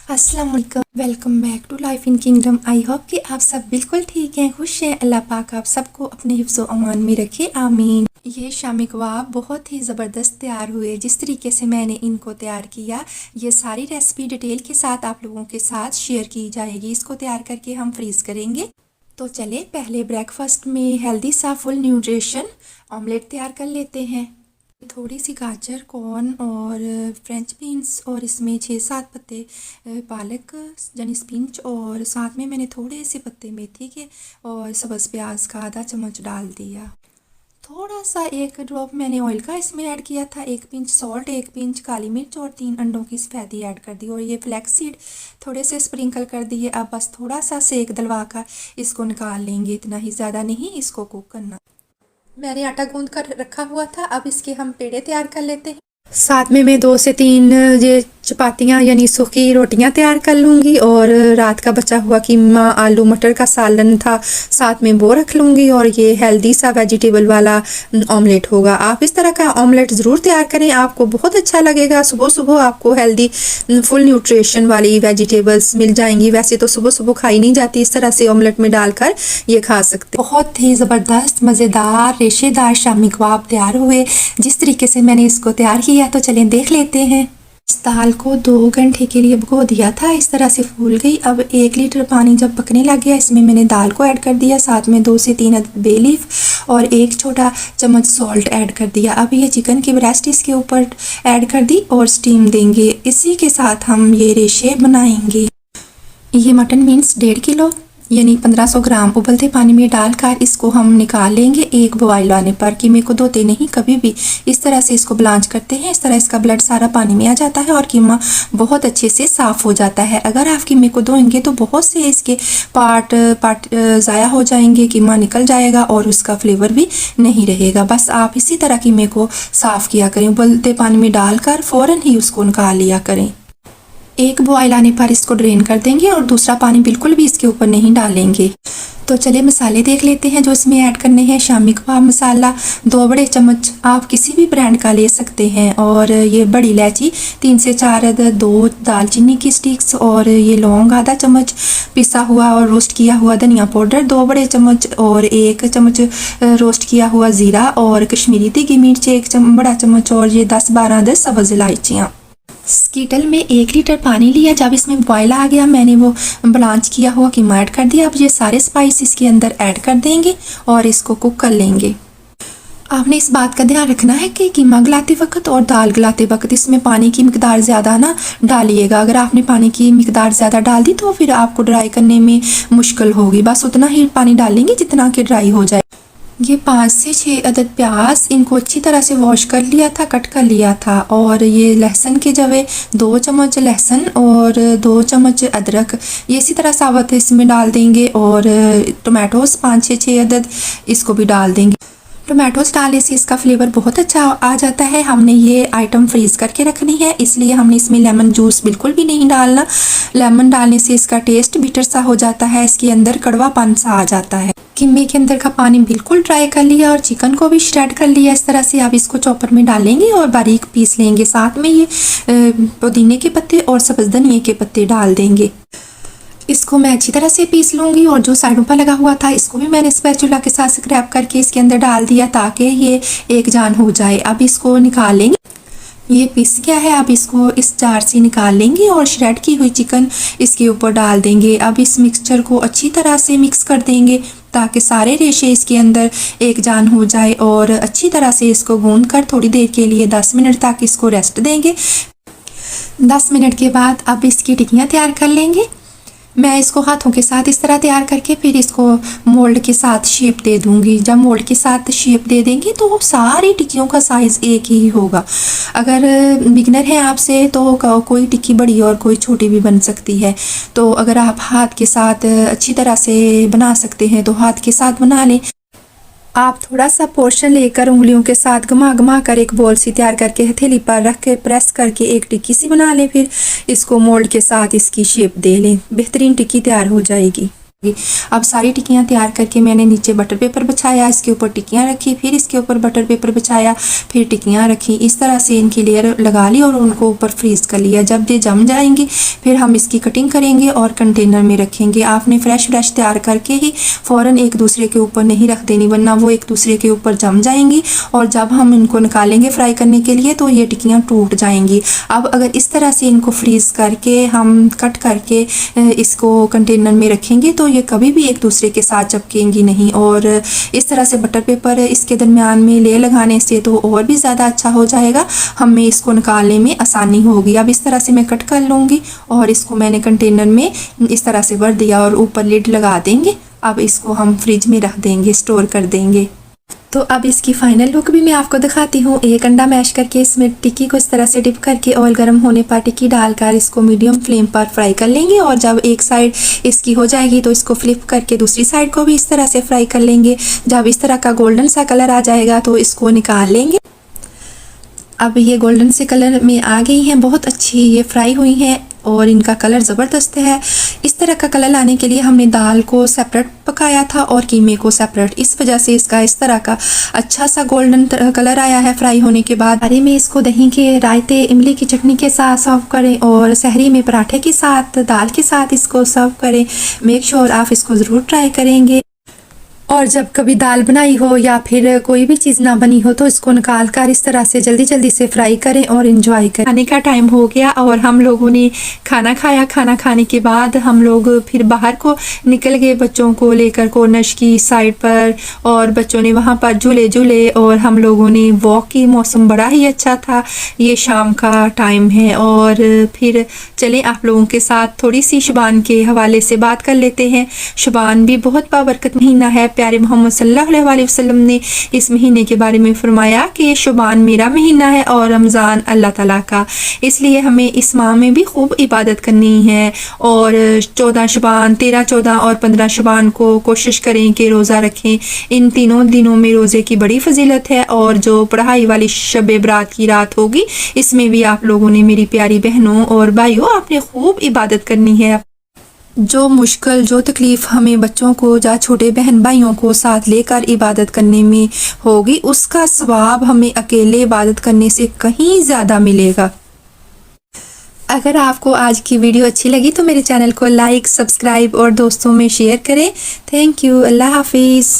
अस्सलाम वालेकुम, welcome back to life in kingdom. I hope कि आप सब बिल्कुल ठीक हैं, खुश हैं। अल्लाह पाक आप सबको अपने हिफ्ज़ व अमान में रखे, आमीन। ये शामी कबाब बहुत ही ज़बरदस्त तैयार हुए। जिस तरीके से मैंने इनको तैयार किया, ये सारी रेसिपी डिटेल के साथ आप लोगों के साथ शेयर की जाएगी। इसको तैयार करके हम फ्रीज़ करेंगे। तो चले पहले ब्रेकफास्ट में हेल्दी सा फुल न्यूट्रिशन ऑमलेट तैयार कर लेते हैं। थोड़ी सी गाजर, कॉर्न और फ्रेंच बीन्स और इसमें 6-7 पत्ते पालक यानी स्पिनच और साथ में मैंने थोड़े से पत्ते मेथी के और सब्ज़ प्याज का आधा चम्मच डाल दिया। थोड़ा सा एक ड्रॉप मैंने ऑयल का इसमें ऐड किया था, 1 पिंच सॉल्ट, 1 पिंच काली मिर्च और 3 अंडों की सफ़ेदी ऐड कर दी और ये फ्लैक्स सीड थोड़े से स्प्रिंकल कर दिए। अब बस थोड़ा सा सेक दिलवा कर इसको निकाल लेंगे, इतना ही, ज़्यादा नहीं इसको कुक करना। मैंने आटा गूंद कर रखा हुआ था। अब इसके हम पेड़े तैयार कर लेते हैं। साथ में मैं 2 से 3 ये चपातियाँ यानी सूखी रोटियां तैयार कर लूँगी और रात का बचा हुआ कीमा, आलू मटर का सालन था साथ में वो रख लूँगी और ये हेल्दी सा वेजिटेबल वाला ऑमलेट होगा। आप इस तरह का ऑमलेट ज़रूर तैयार करें, आपको बहुत अच्छा लगेगा। सुबह सुबह आपको हेल्दी फुल न्यूट्रिशन वाली वेजिटेबल्स मिल जाएंगी। वैसे तो सुबह सुबह खाई नहीं जाती, इस तरह से ऑमलेट में डालकर ये खा सकते। बहुत ही ज़बरदस्त मज़ेदार रेशेदार शामी कबाब तैयार हुए। जिस तरीके से मैंने इसको तैयार किया तो चलें देख लेते हैं। इस दाल को 2 घंटे के लिए भिगो दिया था, इस तरह से फूल गई। अब 1 लीटर पानी जब पकने लग गया, इसमें मैंने दाल को ऐड कर दिया, साथ में 2 से 3 बे लीफ और 1 छोटा चम्मच सॉल्ट ऐड कर दिया। अब ये चिकन की ब्रेस्ट इसके ऊपर ऐड कर दी और स्टीम देंगे। इसी के साथ हम ये रेशे बनाएंगे। ये मटन मीन्स 1.5 किलो यानी 1500 ग्राम उबलते पानी में डालकर इसको हम निकाल लेंगे। एक बॉयल आने पर, कीमे को धोते नहीं कभी भी, इस तरह से इसको ब्लांच करते हैं। इस तरह इसका ब्लड सारा पानी में आ जाता है और कीमा बहुत अच्छे से साफ़ हो जाता है। अगर आप कीमे को धोएंगे तो बहुत से इसके पार्ट ज़ाया हो जाएंगे, कीमा निकल जाएगा और उसका फ्लेवर भी नहीं रहेगा। बस आप इसी तरह कीमे को साफ़ किया करें, उबलते पानी में डालकर फ़ौरन ही उसको निकाल लिया करें। एक बॉयल आने पर इसको ड्रेन कर देंगे और दूसरा पानी बिल्कुल भी इसके ऊपर नहीं डालेंगे। तो चलिए मसाले देख लेते हैं जो इसमें ऐड करने हैं। शामी कबाब मसाला 2 बड़े चम्मच आप किसी भी ब्रांड का ले सकते हैं और ये बड़ी इलायची 3 से 4 अदद, 2 दालचीनी की स्टिक्स और ये लौंग आधा चम्मच, पिसा हुआ और रोस्ट किया हुआ धनिया पाउडर 2 बड़े चम्मच और 1 चम्मच रोस्ट किया हुआ ज़ीरा और कश्मीरी तीखी मिर्च 1 बड़ा चम्मच और ये 10-12 अदद सब्ज़ इलायचियाँ। स्कीटल में 1 लीटर पानी लिया, जब इसमें बॉयल आ गया मैंने वो ब्लांच किया हुआ कीमा ऐड कर दिया। अब ये सारे स्पाइस इसके अंदर ऐड कर देंगे और इसको कुक कर लेंगे। आपने इस बात का ध्यान रखना है कि कीमा गलाते वक्त और दाल गलाते वक्त इसमें पानी की मिकदार ज़्यादा ना डालिएगा। अगर आपने पानी की मिकदार ज़्यादा डाल दी तो फिर आपको ड्राई करने में मुश्किल होगी। बस उतना ही पानी डालेंगे जितना कि ड्राई हो जाए। ये 5 से 6 अदद प्याज, इनको अच्छी तरह से वॉश कर लिया था, कट कर लिया था। और ये लहसुन के जवे 2 चम्मच लहसुन और 2 चम्मच अदरक, ये इसी तरह साबुत इसमें डाल देंगे। और टमाटोस 5 से 6 अदद इसको भी डाल देंगे। टमाटोस डालने से इसका फ्लेवर बहुत अच्छा आ जाता है। हमने ये आइटम फ्रीज़ करके रखनी है, इसलिए हमने इसमें लेमन जूस बिल्कुल भी नहीं डालना। लेमन डालने से इसका टेस्ट बिटर सा हो जाता है, इसके अंदर कड़वापन सा आ जाता है। कीमे के अंदर का पानी बिल्कुल ड्राई कर लिया और चिकन को भी श्रेड कर लिया। इस तरह से आप इसको चॉपर में डालेंगे और बारीक पीस लेंगे। साथ में ये पुदीने के पत्ते और सब्ज़ धनिए के पत्ते डाल देंगे। इसको मैं अच्छी तरह से पीस लूँगी और जो साइडों पर लगा हुआ था इसको भी मैंने स्पैचुला के साथ स्क्रैप करके इसके अंदर डाल दिया ताकि ये एक जान हो जाए। अब इसको निकाल लेंगे। ये पीस गया है, अब इसको इस जार से निकाल लेंगे और श्रेड की हुई चिकन इसके ऊपर डाल देंगे। अब इस मिक्सचर को अच्छी तरह से मिक्स कर देंगे ताकि सारे रेशे इसके अंदर एक जान हो जाए और अच्छी तरह से इसको गूंद कर थोड़ी देर के लिए 10 मिनट तक इसको रेस्ट देंगे। 10 मिनट के बाद अब इसकी टिक्कियाँ तैयार कर लेंगे। मैं इसको हाथों के साथ इस तरह तैयार करके फिर इसको मोल्ड के साथ शेप दे दूंगी। जब मोल्ड के साथ शेप दे देंगे तो सारी टिक्कियों का साइज़ एक ही होगा। अगर बिगनर हैं आपसे तो कोई टिक्की बड़ी और कोई छोटी भी बन सकती है। तो अगर आप हाथ के साथ अच्छी तरह से बना सकते हैं तो हाथ के साथ बना लें। आप थोड़ा सा पोर्शन लेकर उंगलियों के साथ घुमा घुमा कर एक बॉल सी तैयार करके हथेली पर रख के प्रेस करके एक टिक्की सी बना लें। फिर इसको मोल्ड के साथ इसकी शेप दे लें, बेहतरीन टिक्की तैयार हो जाएगी। अब सारी टिक्कियाँ तैयार करके मैंने नीचे बटर पेपर बिछाया, इसके ऊपर टिक्कियाँ रखी, फिर इसके ऊपर बटर पेपर बिछाया, फिर टिक्कियाँ रखी, इस तरह से इनकी लेयर लगा ली और उनको ऊपर फ्रीज कर लिया। जब ये जम जाएंगी फिर हम इसकी कटिंग करेंगे और कंटेनर में रखेंगे। आपने फ्रेश तैयार करके ही फ़ौरन एक दूसरे के ऊपर नहीं रख देनी, वरना वो एक दूसरे के ऊपर जम जाएंगी और जब हम इनको निकालेंगे फ्राई करने के लिए तो ये टिक्कियाँ टूट जाएंगी। अब अगर इस तरह से इनको फ्रीज करके हम कट करके इसको कंटेनर में रखेंगे तो ये कभी भी एक दूसरे के साथ चिपकेंगी नहीं। और इस तरह से बटर पेपर इसके दरमियान में लेयर लगाने से तो और भी ज़्यादा अच्छा हो जाएगा, हमें इसको निकालने में आसानी होगी। अब इस तरह से मैं कट कर लूँगी और इसको मैंने कंटेनर में इस तरह से भर दिया और ऊपर लिड लगा देंगे। अब इसको हम फ्रिज में रख देंगे, स्टोर कर देंगे। तो अब इसकी फाइनल लुक भी मैं आपको दिखाती हूँ। एक अंडा मैश करके इसमें टिक्की को इस तरह से डिप करके ऑयल गर्म होने पर टिक्की डालकर इसको मीडियम फ्लेम पर फ्राई कर लेंगे और जब एक साइड इसकी हो जाएगी तो इसको फ्लिप करके दूसरी साइड को भी इस तरह से फ्राई कर लेंगे। जब इस तरह का गोल्डन सा कलर आ जाएगा तो इसको निकाल लेंगे। अब ये गोल्डन से कलर में आ गई हैं, बहुत अच्छी ये फ्राई हुई हैं और इनका कलर ज़बरदस्त है। इस तरह का कलर लाने के लिए हमने दाल को सेपरेट पकाया था और कीमे को सेपरेट, इस वजह से इसका इस तरह का अच्छा सा गोल्डन कलर आया है फ्राई होने के बाद। अरे में इसको दही के रायते, इमली की चटनी के साथ सर्व करें और सहरी में पराठे के साथ, दाल के साथ इसको सर्व करें। मेक श्योर आप इसको ज़रूर ट्राई करेंगे। और जब कभी दाल बनाई हो या फिर कोई भी चीज़ ना बनी हो तो इसको निकाल कर इस तरह से जल्दी जल्दी से फ्राई करें और एंजॉय करें। खाने का टाइम हो गया और हम लोगों ने खाना खाया। खाना खाने के बाद हम लोग फिर बाहर को निकल गए बच्चों को लेकर कॉर्नर्स की साइड पर, और बच्चों ने वहाँ पर झूले झूले और हम लोगों ने वॉक की। मौसम बड़ा ही अच्छा था, ये शाम का टाइम है। और फिर चलें आप लोगों के साथ थोड़ी सी शुबान के हवाले से बात कर लेते हैं। शुबान भी बहुत बाबरकत महीना है। प्यारे मोहम्मद सल्लल्लाहु अलैहि वसल्लम ने इस महीने के बारे में फरमाया कि शुबान मेरा महीना है और रमज़ान अल्लाह ताला का, इसलिए हमें इस माह में भी खूब इबादत करनी है। और 14 शुबान, 13, 14 और 15 शुबान को कोशिश करें कि रोज़ा रखें। इन तीनों दिनों में रोज़े की बड़ी फजीलत है। और जो पढ़ाई वाली शब बरात की रात होगी इसमें भी आप लोगों ने, मेरी प्यारी बहनों और भाइयों, आपने खूब इबादत करनी है। जो मुश्किल, जो तकलीफ़ हमें बच्चों को या छोटे बहन भाइयों को साथ लेकर इबादत करने में होगी, उसका सवाब हमें अकेले इबादत करने से कहीं ज़्यादा मिलेगा। अगर आपको आज की वीडियो अच्छी लगी तो मेरे चैनल को लाइक, सब्सक्राइब और दोस्तों में शेयर करें। Thank you. अल्लाह हाफिज़।